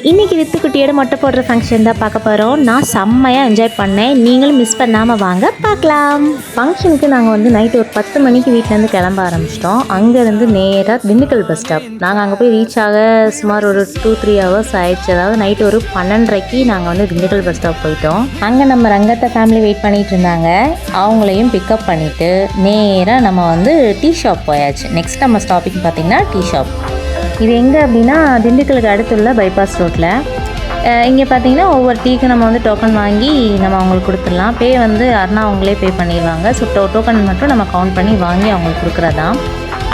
இன்றைக்கி ரித்துக்குட்டியோட மொட்டை போடுற ஃபங்க்ஷன் தான் பார்க்க போகிறோம். நான் செம்மையாக என்ஜாய் பண்ணேன். நீங்களும் மிஸ் பண்ணாமல் வாங்க பார்க்கலாம். ஃபங்க்ஷனுக்கு நாங்கள் வந்து நைட்டு ஒரு 10 மணிக்கு வீட்டிலேருந்து கிளம்ப ஆரம்பிச்சிட்டோம். அங்கேருந்து நேராக திண்டுக்கல் பஸ் ஸ்டாப். நாங்கள் அங்கே போய் ரீச் ஆக சுமார் ஒரு 2-3 ஹவர்ஸ் ஆயிடுச்சு. அதாவது நைட்டு ஒரு 12:30க்கு நாங்கள் வந்து திண்டுக்கல் பஸ் ஸ்டாப் போயிட்டோம். அங்கே நம்ம ரங்கத்தை ஃபேமிலி வெயிட் பண்ணிகிட்டு இருந்தாங்க. அவங்களையும் பிக்கப் பண்ணிவிட்டு நேராக நம்ம வந்து டீ ஷாப் போயாச்சு. நெக்ஸ்ட் நம்ம ஸ்டாப்பிங் பார்த்திங்கன்னா டீ ஷாப். இது எங்கே அப்படின்னா திண்டுக்கலுக்கு அடுத்துள்ள பைபாஸ் ரோட்டில். இங்கே பார்த்தீங்கன்னா ஒவ்வொரு டீக்கு நம்ம வந்து டோக்கன் வாங்கி நம்ம அவங்களுக்கு கொடுத்துடலாம். பே வந்து அருணா அவங்களே பே பண்ணிடுவாங்க. ஸோ டோக்கன் மட்டும் நம்ம கவுண்ட் பண்ணி வாங்கி அவங்களுக்கு கொடுக்குறதான்.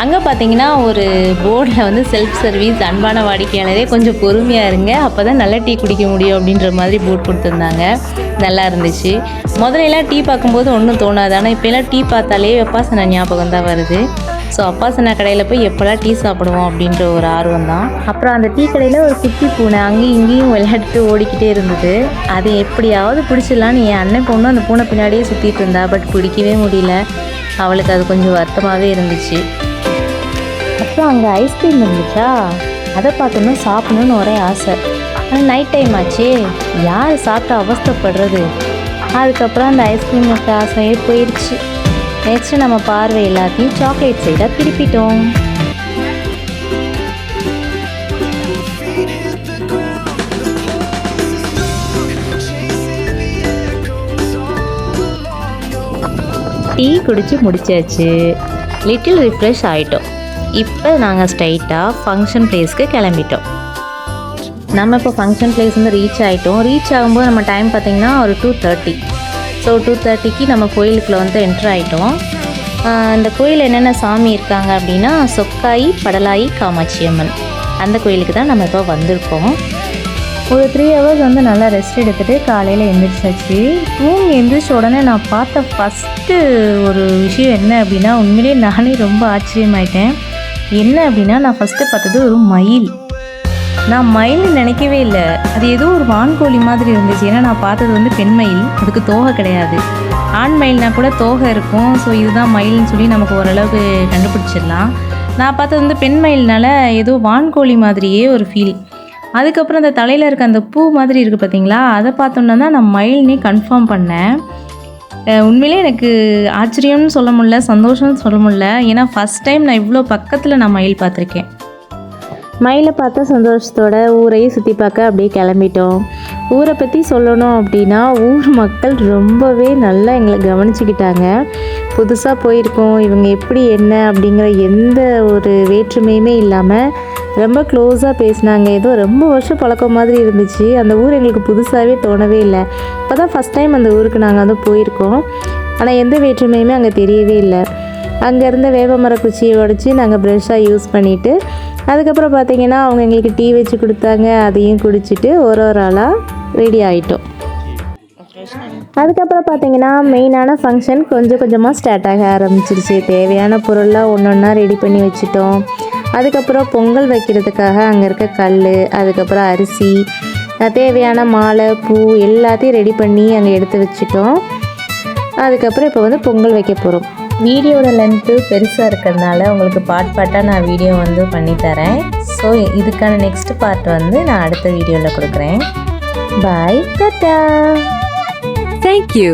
அங்கே பார்த்தீங்கன்னா ஒரு போர்டில் வந்து செல்ஃப் சர்வீஸ், அன்பான வாடிக்கையாளரே கொஞ்சம் பொறுமையாக இருங்க, அப்போ தான் நல்லா டீ குடிக்க முடியும் அப்படின்ற மாதிரி போர்டு கொடுத்துருந்தாங்க. நல்லா இருந்துச்சு. முதலையெல்லாம் டீ பார்க்கும்போது ஒன்றும் தோணாது. ஆனால் இப்போலாம் டீ பார்த்தாலே வெப்பாசன ஞாபகம் தான் வருது. ஸோ அப்பாசனா கடையில் போய் எப்போல்லாம் டீ சாப்பிடுவோம் அப்படின்ற ஒரு ஆர்வம் தான். அப்புறம் அந்த டீ கடையில் ஒரு குட்டி பூனை அங்கேயும் இங்கேயும் விளையாடிட்டு ஓடிக்கிட்டே இருந்தது. அது எப்படியாவது பிடிச்சிடலான்னு என் அண்ணன் பொண்ணு அந்த பூனை பின்னாடியே சுற்றிட்டு இருந்தா. பட் பிடிக்கவே முடியல. அவளுக்கு அது கொஞ்சம் வருத்தமாகவே இருந்துச்சு. அப்புறம் அங்கே ஐஸ்கிரீம் இருந்துச்சா, அதை பார்த்தோன்னா சாப்பிடணுன்னு ஒரே ஆசை. ஆனால் நைட் டைம் ஆச்சு, யார் சாப்பிட்டு அவஸ்தைப்படுறது. அதுக்கப்புறம் அந்த ஐஸ்கிரீம் ஆசையே போயிடுச்சு. நெக்ஸ்ட்டு நம்ம பார்வை எல்லாத்தையும் சாக்லேட் சைடாக திருப்பிட்டோம். டீ குடிச்சு முடிச்சாச்சு. லிட்டில் ரிஃப்ரெஷ் ஆகிட்டோம். இப்போ நாங்கள் ஸ்ட்ரைட்டாக ஃபங்க்ஷன் பிளேஸ்க்கு கிளம்பிட்டோம். நம்ம இப்போ ஃபங்க்ஷன் பிளேஸ் வந்து ரீச் ஆகிட்டோம். ரீச் ஆகும்போது நம்ம டைம் பார்த்திங்கன்னா ஒரு 2:30. ஸோ 2:30க்கு நம்ம கோயிலுக்குள்ளே வந்து என்ட்ரு ஆகிட்டோம். இந்த கோயில் என்னென்ன சாமி இருக்காங்க அப்படின்னா சொக்காயி படலாயி காமாட்சி அம்மன். அந்த கோயிலுக்கு தான் நம்ம இப்போ வந்திருக்கோம். ஒரு 3 ஹவர்ஸ் வந்து நல்லா ரெஸ்ட் எடுத்துகிட்டு காலையில் எழுந்திரிச்சாச்சு. தூங்கி எழுந்திரிச்ச உடனே நான் பார்த்த ஃபஸ்ட்டு ஒரு விஷயம் என்ன அப்படின்னா, உண்மையிலே நானே ரொம்ப ஆச்சரியமாயிட்டேன். என்ன அப்படின்னா, நான் ஃபஸ்ட்டு பார்த்தது ஒரு மயில். நான் மயில்னு நினைக்கவே இல்லை. அது ஏதோ ஒரு வான்கோழி மாதிரி இருந்துச்சு. ஏன்னா நான் பார்த்தது வந்து பெண் மயில், அதுக்கு தோகை கிடையாது. ஆண் மயில்னா கூட தோகை இருக்கும். ஸோ இதுதான் மயில்னு சொல்லி நமக்கு ஓரளவுக்கு கண்டுபிடிச்சிடலாம். நான் பார்த்தது வந்து பெண் மயில்னால ஏதோ வான்கோழி மாதிரியே ஒரு ஃபீல். அதுக்கப்புறம் அந்த தலையில் இருக்க அந்த பூ மாதிரி இருக்குது பார்த்தீங்களா, அதை பார்த்தோன்னா தான் நான் மயில்னே கன்ஃபார்ம் பண்ணேன். உண்மையிலே எனக்கு ஆச்சரியம்னு சொல்ல முடியல, சந்தோஷம்னு சொல்ல முடியல. ஏன்னா ஃபஸ்ட் டைம் நான் இவ்வளோ பக்கத்தில் நான் மயில் பார்த்துருக்கேன். மயிலை பார்த்த சந்தோஷத்தோட ஊரையும் சுற்றி பார்க்க அப்படியே கிளம்பிட்டோம். ஊரை பற்றி சொல்லணும் அப்படின்னா, ஊர் மக்கள் ரொம்பவே நல்லா எங்களை கவனிச்சுக்கிட்டாங்க. புதுசாக போயிருக்கோம், இவங்க எப்படி என்ன அப்படிங்கிற எந்த ஒரு வேற்றுமையுமே இல்லாமல் ரொம்ப க்ளோஸாக பேசினாங்க. ஏதோ ரொம்ப வருஷம் பழக்கம் மாதிரி இருந்துச்சு. அந்த ஊர் எங்களுக்கு புதுசாகவே தோணவே இல்லை. இப்போ தான் ஃபஸ்ட் டைம் அந்த ஊருக்கு நாங்கள் வந்து போயிருக்கோம். ஆனால் எந்த வேற்றுமையுமே அங்கே தெரியவே இல்லை. அங்கே இருந்த வேப்பமர குச்சியை உடச்சி நாங்கள் ப்ரெஷ்ஷாக யூஸ் பண்ணிவிட்டு, அதுக்கப்புறம் பார்த்திங்கன்னா அவங்க எங்களுக்கு டீ வச்சு கொடுத்தாங்க. அதையும் குடிச்சிட்டு ஒரு ஆளாக ரெடி ஆகிட்டோம். அதுக்கப்புறம் பார்த்திங்கன்னா மெயினான ஃபங்க்ஷன் கொஞ்சம் கொஞ்சமாக ஸ்டார்ட் ஆக ஆரம்பிச்சிருச்சு. தேவையான பொருள்லாம் ஒன்று ஒன்றா ரெடி பண்ணி வச்சுட்டோம். அதுக்கப்புறம் பொங்கல் வைக்கிறதுக்காக அங்கே இருக்க கல், அதுக்கப்புறம் அரிசி, தேவையான மாலை, பூ எல்லாத்தையும் ரெடி பண்ணி அங்கே எடுத்து வச்சுட்டோம். அதுக்கப்புறம் இப்போ வந்து பொங்கல் வைக்க போகிறோம். வீடியோட லென்த்து பெருசாக இருக்கிறதுனால உங்களுக்கு பார்ட்டாக நான் வீடியோ வந்து பண்ணித்தரேன். ஸோ இதுக்கான நெக்ஸ்ட் பார்ட் வந்து நான் அடுத்த வீடியோவில் கொடுக்குறேன். பாய், டாடா. Thank you.